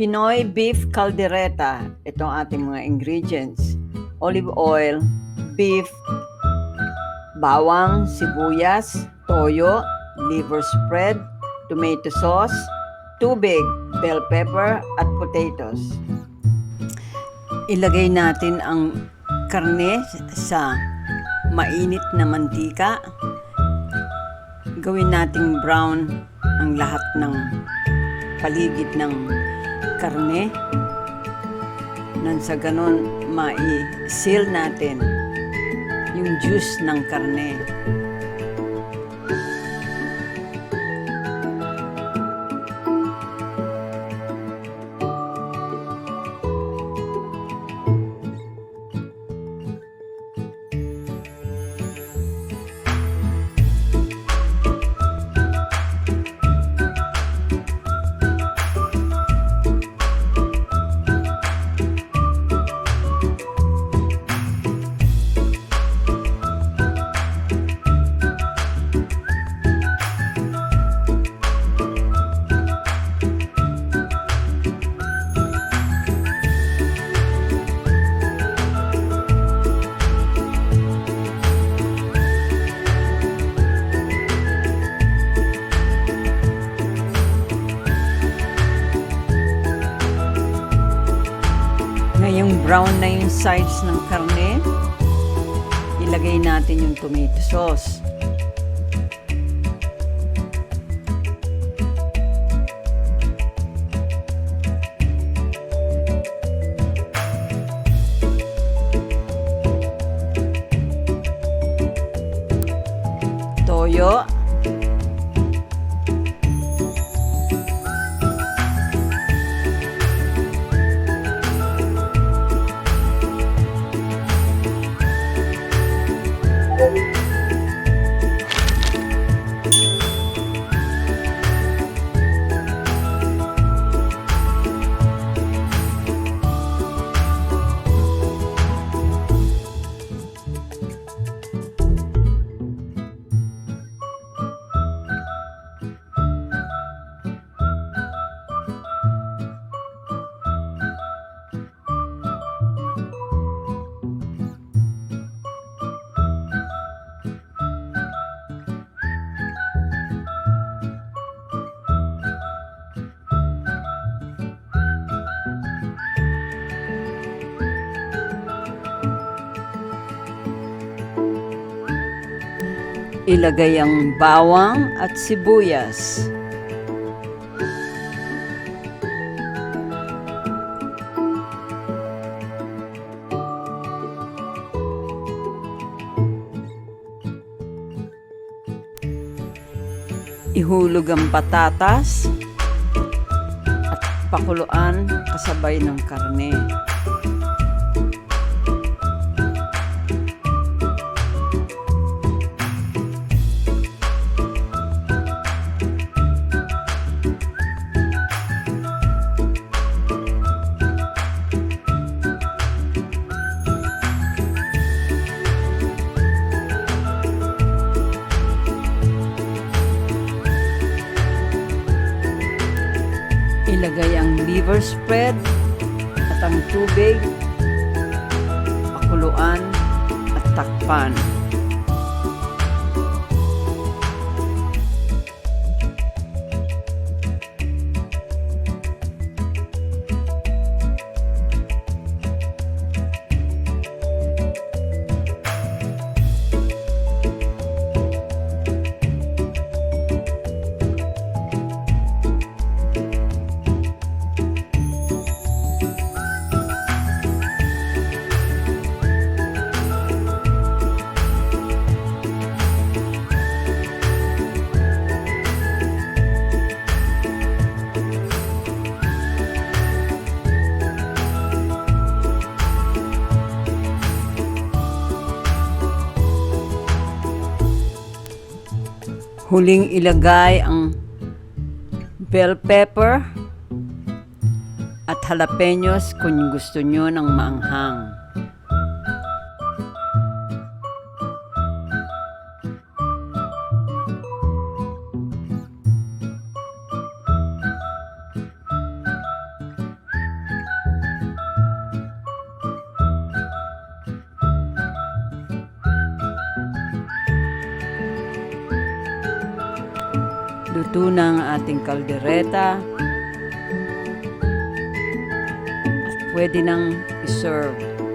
Pinoy beef caldereta. Ito ang ating mga ingredients. Olive oil, beef, bawang, sibuyas, toyo, liver spread, tomato sauce, tubig, bell pepper, at potatoes. Ilagay natin ang karne sa mainit na mantika. Gawin nating brown ang lahat ng paligid ng karne nang sa ganon mai-seal natin yung juice ng karne. Ngayong brown na yung sides ng karne, ilagay natin yung tomato sauce. Toyo. Ilagay ang bawang at sibuyas. Ihulog ang patatas at pakuluan kasabay ng karne. Ilagay ang liver spread at ang tubig, pakuluan at takpan. Huling ilagay ang bell pepper at jalapenos kung gusto nyo ng maanghang. Luto na ang ating kaldereta. Pwede nang i-serve.